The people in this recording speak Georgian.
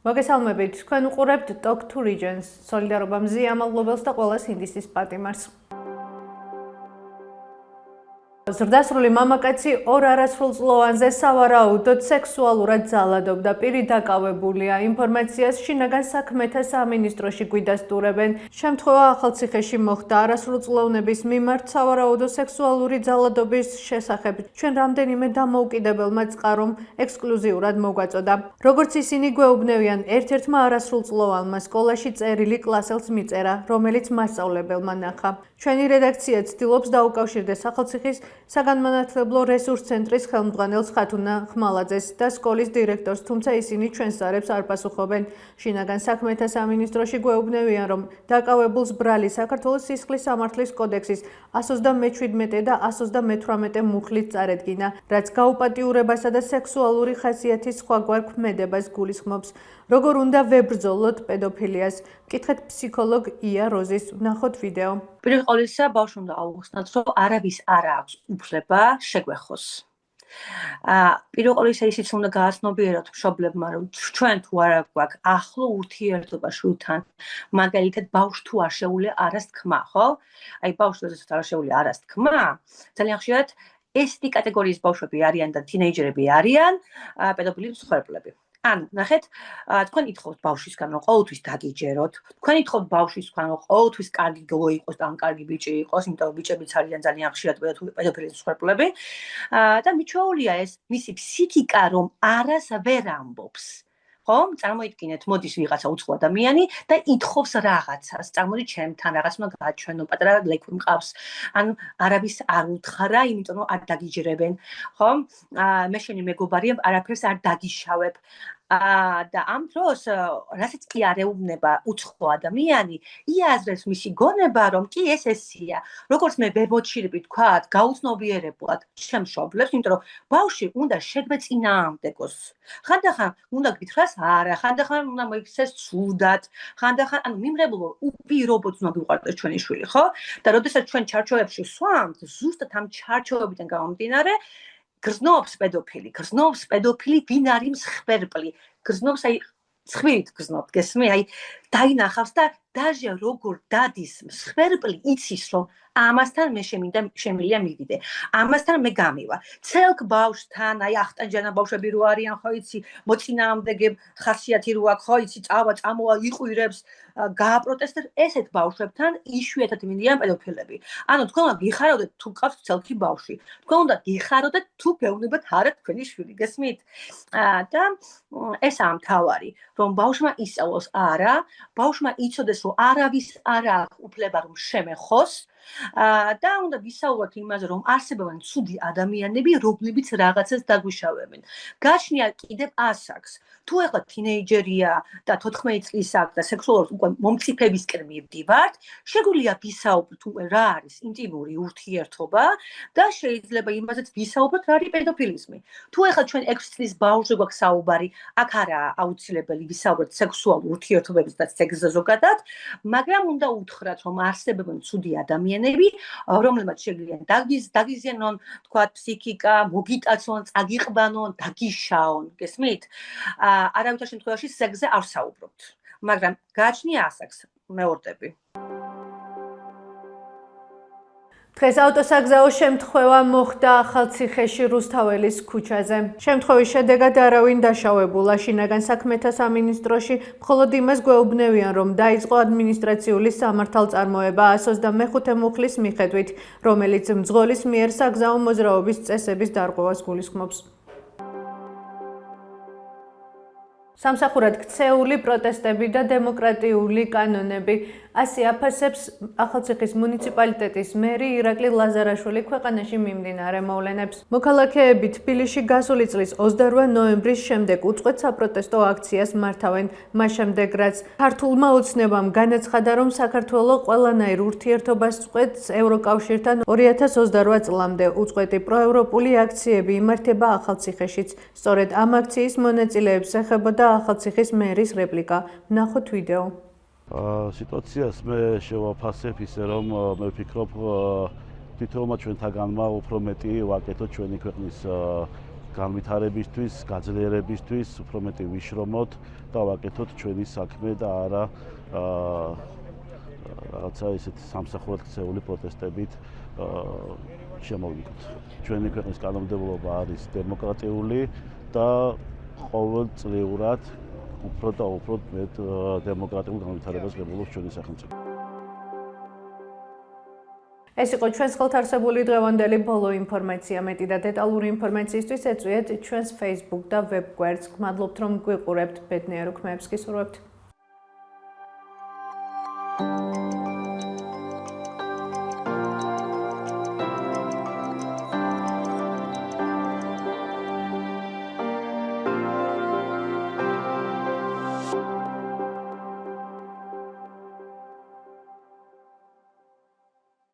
მოგესალმებით, თქვენ უყურებთ Talk to Regions, სოლიდარობა მზია მადლობელს და ყველას ინდისის პატიმარს. ზრდასრული მამაკაცი ორ არასრულწლოვანზე სავარაუდოდ სექსუალურად ძალადობდა. პირი დაკავებულია. ინფორმაციას შინაგან საქმეთა სამინისტროში გვიდასტურებენ. შემთხვევა ახალციხეში მოხდა. არასრულწლოვნების მიმართ სავარაუდო სექსუალური ძალადობის შესახებ ჩვენ რამდენიმე დამოუკიდებელმა წყარომ ექსკლუზიურად მოგვაწოდა. როგორც ისინი გვეუბნევიან, ერთ-ერთმა არასრულწლოვანმა სკოლაში წერილი კლასელს მიწერა, რომელიც მასწავლებელმა ნახა. ჩვენი რედაქცია ცდილობს დაუკავშირდეს ახალციხის საგანმანათლებლო რესურს ცენტრის ხელმძღვანელს ხათუნა ხმალაძეს და სკოლის დირექტორს, თუმცა ისინი ჩვენს ზარებს არ პასუხობენ. შინაგან საქმეთა სამინისტროში გვეუბნევიან, რომ დაკავებულს ბრალი საქართველოს სისხლის სამართლის კოდექსის 127 და 128 მუხლით წარედგინა, რაც გაუპატიურებასა და სექსუალური ხასიათის სხვაგვარ ქმედებას გულისხმობს. როგორ უნდა ვებრძოლოთ პედოფილიას? მკითხეთ ფსიქოლოგ ია როზის, ვნახოთ ვიდეო. პირველ ყოვლისა ბავშვს უნდა აუხსნათ, რომ არავის არ აქვს უფლება შეგვეხოს. პირველ ყოვლისა ისიც უნდა გააცნობიეროთ მშობლებმა, რომ ჩვენ თუ არა გვაქვს ახლო ურთიერთობა შვილთან, მაგალითად ბავშვს თუ არ შეუძლია არას თქმა, ხო? აი ბავშვს როდესაც არ შეუძლია არას თქმა, ძალიან ხშირად ესეთი კატეგორიის ბავშვები არიან და თინეიჯერები არიან პედოფილი მსხვერპლები. ანუ, ნახეთ, თქვენ ითხოვთ ბავშვისგან, რომ ყოველთვის დაგიჯეროთ, თქვენ ითხოვთ ბავშვისგან, რომ ყოველთვის კარგი გოგო იყოს და ან კარგი ბიჭი იყოს, იმიტომ რომ ბიჭებიც არიან ძალიან ხშირად პედოფილის მსხვერპლები. და მიჩვეულია ეს მისი ფსიქიკა, რომ არას ვერ ამბობს. ხო? წარმოიდგინეთ, მოდის ვიღაცა უცხო ადამიანი და ითხოვს რაღაცას. წარმოდით ჩემთან რაღაც უნდა გააჩვენო, პატარა ლეკვი მყავს. ან არავის არ უთხრა, იმიტომ რომ არ დაგიჯერებენ. ხო? მე შენი მეგობარია, არაფერს არ დაგიშავებ. და ამ დროს, რასაც კი არ ეუბნება უცხო ადამიანი, იაზრებს მისი გონება, რომ კი ეს ესია. როგორც მე ბებოჩირები თქვათ, გაუცნობიერებლად ჩემ მშობლებს, იმიტომ რომ ბავშვი უნდა შეგვეწინააღმდეგოს. ხანდახან უნდა გითხრას არა, ხანდახან უნდა მოიქცეს ცუდად, ხანდახან ანუ მიმღებლო უპირობოდ უნდა გიყვარდეს ჩვენი შვილი, ხო? და როდესაც ჩვენ ჩარჩოებში სვამთ, ზუსტად ამ ჩარჩოებიდან გამომდინარე, გრძნობს პედოფილი, ვინ არის მსხვერპლი. გრძნობს, აი, ცხვირით გრძნობ, გესმი? აი, დაინახავს და დაჟე როგორ დადის მსხვერპლი, იცის, რომ ამასთან მე შემიძლია მივიდე. ამასთან მე გამივა. ცელკ ბავშვთან, აი ახტანჯანა ბავშვები რო არიან, ხო იცი, მოწინააღმდეგე ხასიათი რო აქვს, ხო იცი, წამოვა, იყვირებს, გააპროტესტებს, ესეთ ბავშვებთან იშვიათად მინდიან პედოფილები. ანუ თქვენ უნდა გიხაროდეთ თუ გყავს ცელკი ბავშვი. თქვენ უნდა გიხაროდეთ თუ გეუბნებათ არა თქვენი შვილი, გესმით? და ესაა მთავარი, რომ ბავშვმა ისწავლოს არა, ბავშვმა იცოდეს, რომ არავის არ აქვს უფლება რომ შემეხოს. და უნდა ვისაუბროთ იმაზე, რომ არსებობენ ცუდი ადამიანები, რომლებიც რაღაცას დაგვიშავებენ. გაჩნია კიდევ ასაკს. თუ ეხლა თინეიჯერია და 14 წლის აქვს და სექსუალურად უკვე მომწიფებისკენ მივდივართ, შეგვიძლია ვისაუბროთ რა არის ინტიმური ურთიერთობა და შეიძლება იმაზეც ვისაუბროთ რა არის პედოფილიზმი. თუ ეხლა ჩვენ 6 წლის ბავშვზე გვაქვს საუბარი, აქ არაა აუცილებელი ვისაუბროთ სექსუალურ ურთიერთობებზე და სექსზე ზოგადად, მაგრამ უნდა უთხრათ, რომ არსებობენ ცუდი ადამიანები, რომლებმაც შეგვიძლია დაგიზიანონ, თქვა ფსიქიკა, მოგიტაცონ, წაგიყვანონ, დაგიშაონ, გესმით? არავითარ შემთხვევაში სექსზე არ საუბრობთ, მაგრამ გააჩნია ასაკს, მეორდები. დღეს ავტოსაგზაო შემთხვევა მოხდა ახალციხეში რუსთაველის ქუჩაზე. შემთხვევის შედეგად არავინ დაშავებულა. შინაგან საქმეთა სამინისტროში მხოლოდ იმას გვეუბნევიან, რომ დაიწყო ადმინისტრაციული სამართალწარმოება 125 მუხლის მიხედვით, რომელიც მძღოლის მიერ საგზაო მოძრაობის წესების დარღვევას გულისხმობს. სამსახურად ქცეული პროტესტები და დემოკრატიული კანონები. ასე აფასებს ახალციხის მუნიციპალიტეტის მერი ირაკლი ლაზარაშვილი ქვეყანაში მიმდინარე მოვლენებს. მოქალაქეები თბილისში გასული წლის 28 ნოემბრის შემდეგ უწყვეტ საპროტესტო აქციას მართავენ. მას შემდეგ, რაც ქართულმა ოცნებამ განაცხადა, რომ საქართველო ყველანაირ ურთიერთობას წყვეტს ევროკავშირთან 2028 წლამდე. უწყვეტი პროევროპული აქციები იმართება ახალციხეშიც. სწორედ ამ აქციის მონაწილეებს ეხებოდა ახალციხის მერის რეპლიკა. ვნახოთ ვიდეო. სიტუაციას მე შევაფასებ ისე რომ მე ვფიქრობ თითოეულმა ჩვენთაგანმა უფრო მეტი ვაკეთოთ ჩვენი ქვეყნის განვითარებისთვის, გაძლიერებისთვის, უფრო მეტი ვიშრომოთ და ვაკეთოთ ჩვენი საქმე და არა რაღაცა ისეთ სამსახურად ქცეული პროტესტებით შემოვიდოთ. ჩვენი ქვეყნის კანონმდებლობა არის დემოკრატიული და ყოველწლიურად უფრო და უფრო მეტ დემოკრატიულ განვითარებას ღებულობს ჩვენი სახელმწიფო. ეს იყო ჩვენს ხელთ არსებული დღევანდელი ბოლო ინფორმაცია. მეტი და დეტალური ინფორმაციისთვის ეწვიეთ ჩვენს Facebook და ვებ გვერდს. გმადლობთ რომ გვიყურებთ. ბედნიერ უქმეებს გისურვებთ.